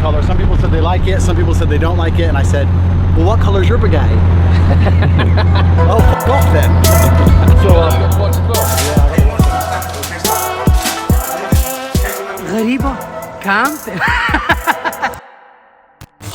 color. Some people said they like it, some people said they don't like it, and I said, well, what color's your Bugatti? Oh, f*** off then. So, गरीबों काम पे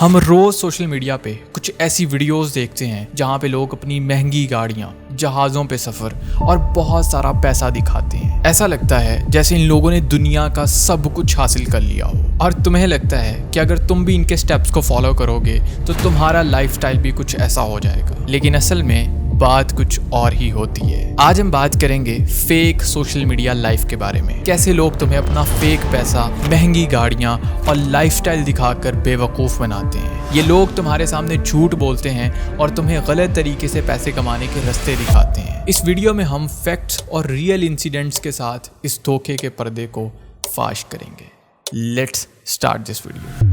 हम रोज social media पे कुछ ऐसी videos देखते हैं जहाँ पे लोग अपनी महंगी गाड़ियाँ, जहाज़ों पे सफ़र और बहुत सारा पैसा दिखाते हैं। ऐसा लगता है जैसे इन लोगों ने दुनिया का सब कुछ हासिल कर लिया हो, और तुम्हें लगता है कि अगर तुम भी इनके स्टेप्स को फॉलो करोगे तो तुम्हारा लाइफस्टाइल भी कुछ ऐसा हो जाएगा। लेकिन असल में बात कुछ और ही होती है। आज हम बात करेंगे फेक सोशल मीडिया लाइफ के बारे में। कैसे लोग तुम्हें अपना फेक पैसा, महंगी गाड़ियां और लाइफस्टाइल दिखाकर बेवकूफ़ बनाते हैं। ये लोग तुम्हारे सामने झूठ बोलते हैं और तुम्हें गलत तरीके से पैसे कमाने के रास्ते दिखाते हैं। इस वीडियो में हम फैक्ट्स और रियल इंसिडेंट्स के साथ इस धोखे के पर्दे को फाश करेंगे। Let's start this video.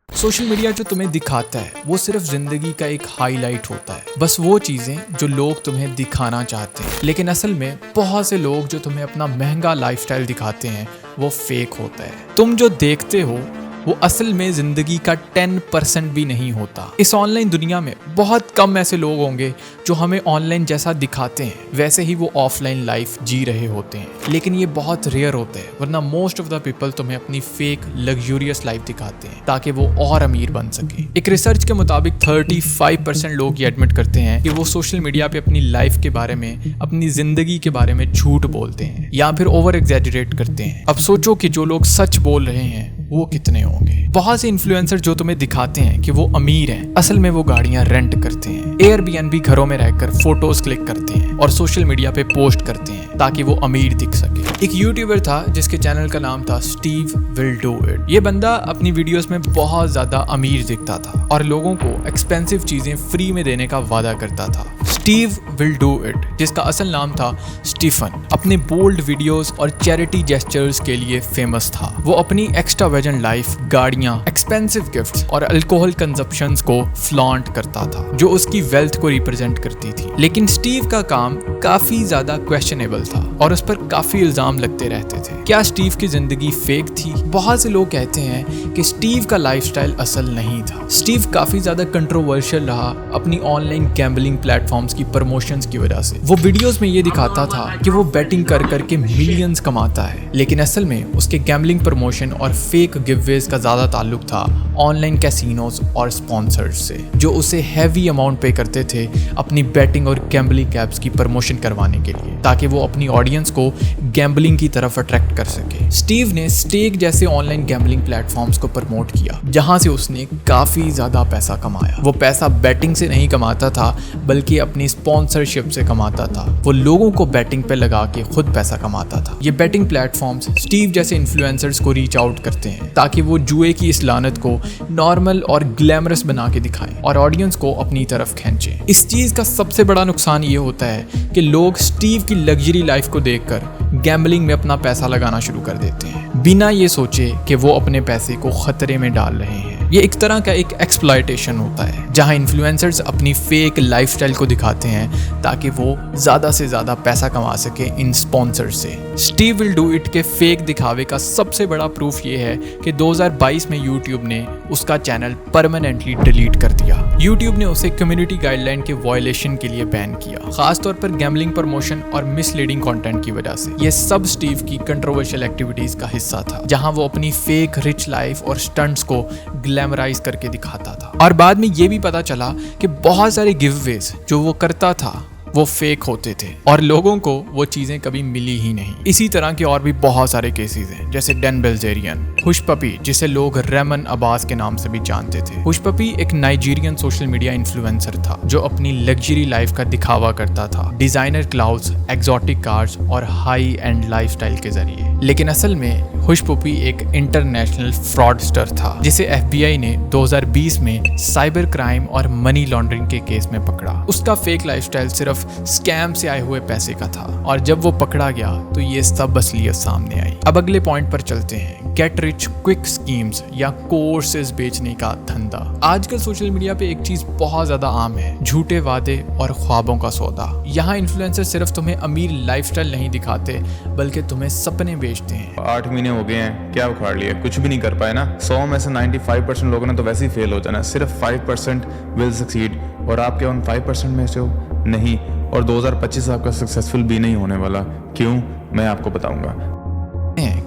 Social media जो तुम्हें दिखाता है वो सिर्फ जिंदगी का एक हाईलाइट होता है, बस वो चीजें जो लोग तुम्हें दिखाना चाहते हैं। लेकिन असल में बहुत से लोग जो तुम्हें अपना महंगा लाइफस्टाइल दिखाते हैं वो फेक होता है। तुम जो देखते हो वो असल में जिंदगी का 10% भी नहीं होता। इस ऑनलाइन दुनिया में बहुत कम ऐसे लोग होंगे जो हमें ऑनलाइन जैसा दिखाते हैं वैसे ही वो ऑफलाइन लाइफ जी रहे होते हैं। लेकिन ये बहुत रेयर होते हैं, वरना मोस्ट ऑफ द पीपल तुम्हें अपनी फेक लग्जूरियस लाइफ दिखाते हैं ताकि वो और अमीर बन सके। एक रिसर्च के मुताबिक 35% लोग ये एडमिट करते हैं कि वो सोशल मीडिया पे अपनी लाइफ के बारे में, अपनी जिंदगी के बारे में झूठ बोलते हैं या फिर ओवर एग्जैजरेट करते हैं। अब सोचो कि जो लोग सच बोल रहे हैं वो कितने होंगे। बहुत से इन्फ्लुएंसर जो तुम्हें दिखाते हैं कि वो अमीर हैं, असल में वो गाड़ियां रेंट करते हैं, एयरबीएनबी घरों में रहकर फोटोज क्लिक करते हैं और सोशल मीडिया पे पोस्ट करते हैं ताकि वो अमीर दिख सके। एक यूट्यूबर था जिसके चैनल का नाम था स्टीव विल डू इट। ये बंदा अपनी वीडियोस में बहुत ज्यादा अमीर दिखता था और लोगों को एक्सपेंसिव चीजें फ्री में देने का वादा करता था। स्टीव विल डू इट, जिसका असल नाम था स्टीफन, अपने बोल्ड वीडियोस और चैरिटी जेस्चर्स के लिए फेमस था। वो अपनी एक्स्ट्रावेगेंट लाइफ, गाड़ियां, एक्सपेंसिव गिफ्ट्स और अल्कोहल कंजप्शंस को फ्लॉन्ट करता था जो उसकी वेल्थ को रिप्रेजेंट करती थी। लेकिन स्टीव का काम काफी ज्यादा क्वेश्चनेबल था और उस पर काफी इल्जाम लगते रहते थे। क्या स्टीव की जिंदगी फेक थी? बहुत से लोग कहते हैं कि स्टीव का लाइफस्टाइल असल नहीं था। स्टीव काफी ज्यादा कंट्रोवर्शियल रहा अपनी ऑनलाइन गैम्बलिंग प्लेटफॉर्म्स की प्रमोशंस की वजह से। वो वीडियोस में ये दिखाता था कि वो बैटिंग कर करके मिलियंस कमाता है, लेकिन असल में उसके गैम्बलिंग प्रमोशन और फेक गिववेज का ज्यादा ताल्लुक था ऑनलाइन कैसीनोज और स्पॉन्सर्स से, जो उसे हैवी अमाउंट पे करते थे अपनी बैटिंग और गैम्बलिंग ऐप्स की प्रमोशन करवाने के लिए, ताकि वो अपनी ऑडियंस को गैम्बलिंग की तरफ अट्रैक्ट कर सके। स्टीव ने स्टेक जैसे ऑनलाइन गैम्बलिंग प्लेटफॉर्म्स को प्रमोट किया जहां से उसने काफी ज्यादा पैसा कमाया। वो पैसा बैटिंग से नहीं कमाता था बल्कि अपनी स्पॉन्सरशिप से कमाता था। वो लोगों को बैटिंग पे लगा के खुद पैसा कमाता था। ये बैटिंग प्लेटफॉर्म्स स्टीव जैसे इन्फ्लुएंसर्स को रीच आउट करते हैं ताकि वो जुए की इस लानत को नॉर्मल और ग्लैमरस बना के दिखाएं और ऑडियंस को अपनी तरफ खींचें। इस चीज का सबसे बड़ा नुकसान ये होता है कि लोग स्टीव की लग्जरी लाइफ को देखकर गैम्बलिंग में अपना पैसा लगाना शुरू कर देते हैं बिना ये सोचे कि वो अपने पैसे को खतरे में डाल रहे हैं। ये एक तरह का एक एक्सप्लॉयटेशन होता है जहां इन्फ्लुएंसर्स अपनी फेक लाइफस्टाइल को दिखाते हैं ताकि वो ज्यादा से ज्यादा पैसा कमा सके इन स्पॉन्सर से। स्टीव विल डू इट के फेक दिखावे का सबसे बड़ा प्रूफ ये है कि 2022 में यूट्यूब ने उसका चैनल परमानेंटली डिलीट कर दिया। यूट्यूब ने उसे कम्युनिटी गाइडलाइन के वायलेशन के लिए बैन किया, खासतौर पर गैम्बलिंग प्रमोशन और मिसलीडिंग कंटेंट की वजह से। ये सब स्टीव की कंट्रोवर्शियल एक्टिविटीज का हिस्सा था जहां वो अपनी फेक रिच लाइफ और स्टंट्स को ग्लैमराइज करके दिखाता था। और बाद में ये भी पता चला कि बहुत सारे गिवअवेज जो वो करता था वो फेक होते थे और लोगों को वो चीजें कभी मिली ही नहीं। इसी तरह के और भी बहुत सारे केसेस हैं, जैसे डैन बिल्जेरियन, हुश पपी जिसे लोग रेमन अब्बास के नाम से भी जानते थे। हुश पपी एक नाइजीरियन सोशल मीडिया इन्फ्लुएंसर था जो अपनी लग्जरी लाइफ का दिखावा करता था डिजाइनर क्लाउड्स, एक्सोटिक कार्स और हाई एंड लाइफस्टाइल के जरिए। लेकिन असल में हुश पपी एक इंटरनेशनल फ्रॉडस्टर था जिसे FBI ने 2020 में साइबर क्राइम और मनी लॉन्ड्रिंग के केस में पकड़ा। उसका फेक लाइफस्टाइल सिर्फ स्कैम से आए हुए पैसे का था और जब वो पकड़ा गया तो ये सब असलियत सामने आई। अब अगले पॉइंट पर चलते हैं। गेट रिच क्विक स्कीम्स या कोर्सेज बेचने का धंधा। आजकल सोशल मीडिया पे एक चीज बहुत ज्यादा आम है, झूठे वादे और ख्वाबों का सौदा। यहाँ इन्फ्लुएंसर सिर्फ तुम्हें अमीर लाइफस्टाइल नहीं दिखाते बल्कि तुम्हें सपने बेचते हैं। 8 महीने हो गए हैं, क्या उखाड़ लिया, कुछ भी नहीं कर पाए ना। 100 में से 95% लोगों ने तो वैसे ही फेल हो जाना, सिर्फ 5% विल सक्सीड और आप क्या उन 5% में से हो? नहीं। और 2025 आपका सक्सेसफुल भी नहीं होने वाला। क्यों? मैं आपको बताऊंगा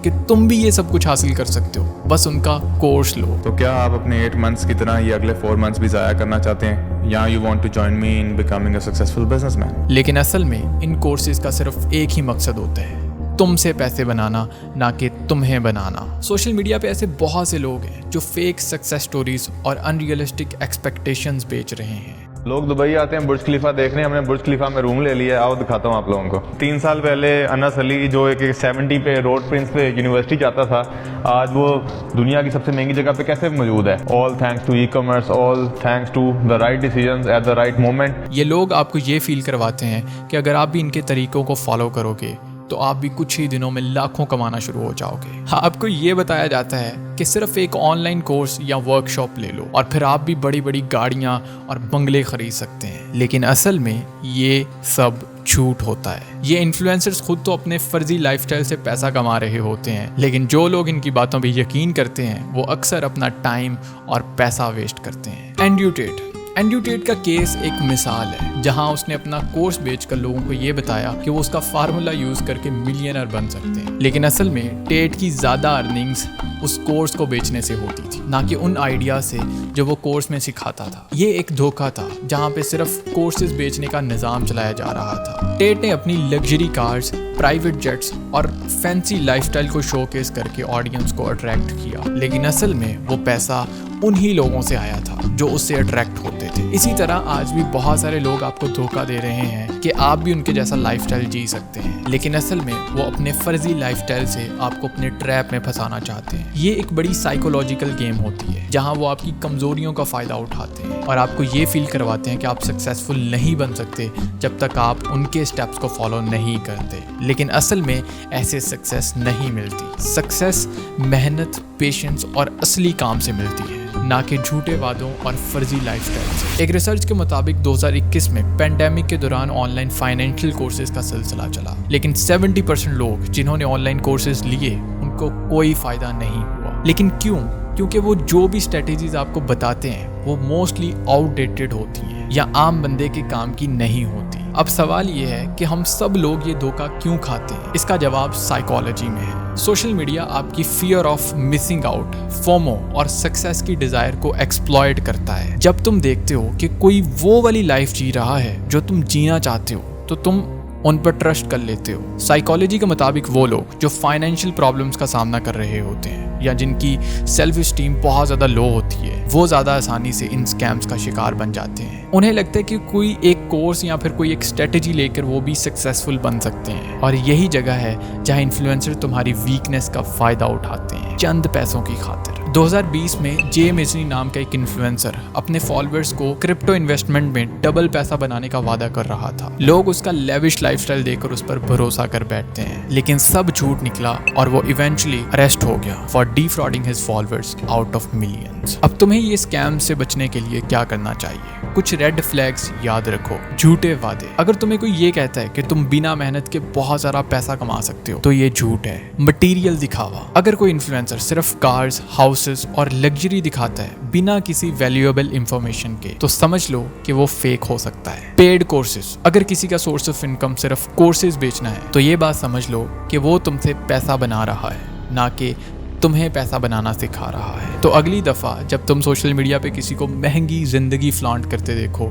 कि तुम भी ये सब कुछ हासिल कर सकते हो, बस उनका कोर्स लो। तो क्या आप अपने 8 मंथ्स की तरह ये अगले 4 मंथ्स भी ज़ाया करना चाहते हैं, या you want to join me in becoming a successful businessman? लेकिन असल में इन कोर्सेज का सिर्फ एक ही मकसद होता है, तुमसे पैसे बनाना, ना कि तुम्हें बनाना। सोशल मीडिया पे ऐसे बहुत से लोग हैं जो फेक सक्सेस स्टोरीज और अनरियलिस्टिक एक्सपेक्टेशंस बेच रहे हैं। लोग दुबई आते हैं बुर्ज खलीफा देखने, हमने बुर्ज खलीफा में रूम ले लिया। आओ दिखाता हूँ आप लोगों को। 3 साल पहले अनस अली जो एक 70 पे रोड प्रिंस पे यूनिवर्सिटी जाता था, आज वो दुनिया की सबसे महंगी जगह पे कैसे मौजूद है? All thanks to e-commerce, all thanks to the right decisions at the right moment. ये लोग आपको ये फील करवाते हैं कि अगर आप भी इनके तरीकों को फॉलो करोगे तो आप भी कुछ ही दिनों में लाखों कमाना शुरू हो जाओगे। आपको ये बताया जाता है कि सिर्फ एक ऑनलाइन कोर्स या वर्कशॉप ले लो और फिर आप भी बड़ी बड़ी गाड़ियां और बंगले खरीद सकते हैं। लेकिन असल में ये सब झूठ होता है। ये इन्फ्लुएंसर्स खुद तो अपने फर्जी लाइफस्टाइल से पैसा कमा रहे होते हैं, लेकिन जो लोग इनकी बातों पे यकीन करते हैं वो अक्सर अपना टाइम और पैसा वेस्ट करते हैं। एंड्रयू टेट का केस एक मिसाल है, जहां उसने अपना कोर्स बेचकर लोगों को ये बताया कि वो उसका फार्मूला यूज करके मिलियनर बन सकते हैं। लेकिन असल में टेट की ज्यादा अर्निंग्स उस कोर्स को बेचने से होती थी, ना कि उन आइडिया से जो वो कोर्स में सिखाता था। ये एक धोखा था जहां पे सिर्फ कोर्सेज बेचने का निजाम चलाया जा रहा था। टेट ने अपनी लग्जरी कार्स, प्राइवेट जेट्स और फैंसी लाइफस्टाइल को शोकेस करके ऑडियंस को अट्रैक्ट किया, लेकिन असल में वो पैसा उन्हीं लोगों से आया था जो उससे अट्रैक्ट होते थे। इसी तरह आज भी बहुत सारे लोग आपको धोखा दे रहे हैं कि आप भी उनके जैसा लाइफस्टाइल जी सकते हैं, लेकिन असल में वो अपने फर्जी लाइफस्टाइल से आपको अपने ट्रैप में फंसाना चाहते हैं। ये एक बड़ी साइकोलॉजिकल गेम होती है जहां वो आपकी कमजोरियों का फायदा उठाते हैं और आपको ये फील करवाते हैं कि आप सक्सेसफुल नहीं बन सकते जब तक आप उनके स्टेप्स को फॉलो नहीं करते। लेकिन असल में ऐसे सक्सेस नहीं मिलती। सक्सेस मेहनत, पेशेंस और असली काम से मिलती है, ना कि झूठे वादों और फर्जी लाइफस्टाइल से। एक रिसर्च के मुताबिक 2021 में पेंडेमिक के दौरान ऑनलाइन फाइनेंशियल कोर्सेज का सिलसिला चला, लेकिन 70% लोग जिन्होंने ऑनलाइन कोर्सेज लिए उनको कोई फायदा नहीं हुआ। लेकिन क्यों? क्योंकि वो जो भी स्ट्रेटेजीज आपको बताते हैं वो मोस्टली आउटडेटेड होती हैं या आम बंदे के काम की नहीं होती। अब सवाल ये है कि हम सब लोग ये धोखा क्यों खाते हैं? इसका जवाब साइकोलॉजी में है। सोशल मीडिया आपकी fear of missing out, FOMO और सक्सेस की डिजायर को एक्सप्लॉइट करता है। जब तुम देखते हो कि कोई वो वाली लाइफ जी रहा है जो तुम जीना चाहते हो तो तुम उन पर ट्रस्ट कर लेते हो। साइकोलॉजी के मुताबिक वो लोग जो फाइनेंशियल प्रॉब्लम्स का सामना कर रहे होते हैं या जिनकी सेल्फ स्टीम बहुत ज़्यादा लो होती है, वो ज़्यादा आसानी से इन स्कैम्स का शिकार बन जाते हैं। उन्हें लगता है कि कोई एक कोर्स या फिर कोई एक स्ट्रेटेजी लेकर वो भी सक्सेसफुल बन सकते हैं, और यही जगह है जहां इन्फ्लुएंसर तुम्हारी वीकनेस का फ़ायदा उठाते हैं चंद पैसों की खातिर। 2020 में जे मेजनी नाम का एक इन्फ्लुएंसर अपने फॉलोअर्स को क्रिप्टो इन्वेस्टमेंट में डबल पैसा बनाने का वादा कर रहा था। लोग उसका लेविश लाइफस्टाइल देखकर उस पर भरोसा कर बैठते हैं, लेकिन सब झूठ निकला और वो इवेंचुअली अरेस्ट हो गया for defrauding his followers out of millions. अब तुम्हें ये स्कैम से बचने के लिए क्या करना चाहिए? कुछ रेड फ्लैग्स याद रखो। झूठे वादे। अगर तुम्हें कोई ये कहता है कि तुम बिना मेहनत के बहुत सारा पैसा कमा सकते हो तो ये झूठ है। मटेरियल दिखावा। अगर कोई इन्फ्लुएंसर सिर्फ कार्स, हाउसेस और लग्जरी दिखाता है बिना किसी वैल्यूएबल इंफॉर्मेशन के, तो समझ लो कि वो फेक हो सकता है। Paid courses. अगर किसी का सोर्स ऑफ इनकम सिर्फ कोर्सेज बेचना है तो ये बात समझ लो कि वो तुमसे पैसा बना रहा है, ना कि तुम्हें पैसा बनाना सिखा रहा है। तो अगली दफ़ा जब तुम सोशल मीडिया पे किसी को महंगी ज़िंदगी फ्लॉन्ट करते देखो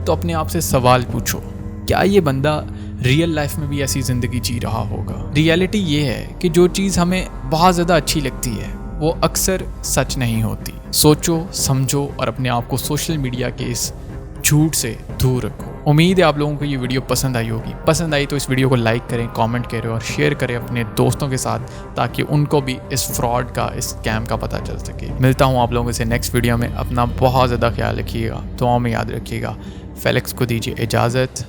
तो अपने आप से सवाल पूछो, क्या ये बंदा रियल लाइफ में भी ऐसी ज़िंदगी जी रहा होगा? रियलिटी ये है कि जो चीज़ हमें बहुत ज़्यादा अच्छी लगती है वो अक्सर सच नहीं होती। सोचो, समझो और अपने आप को सोशल मीडिया के इस झूठ से दूर रखो। उम्मीद है आप लोगों को ये वीडियो पसंद आई होगी। पसंद आई तो इस वीडियो को लाइक करें, कमेंट करें और शेयर करें अपने दोस्तों के साथ, ताकि उनको भी इस फ्रॉड का, इस स्कैम का पता चल सके। मिलता हूँ आप लोगों से नेक्स्ट वीडियो में। अपना बहुत ज़्यादा ख्याल रखिएगा, दुआओं में याद रखिएगा। फेलिक्स को दीजिए इजाज़त।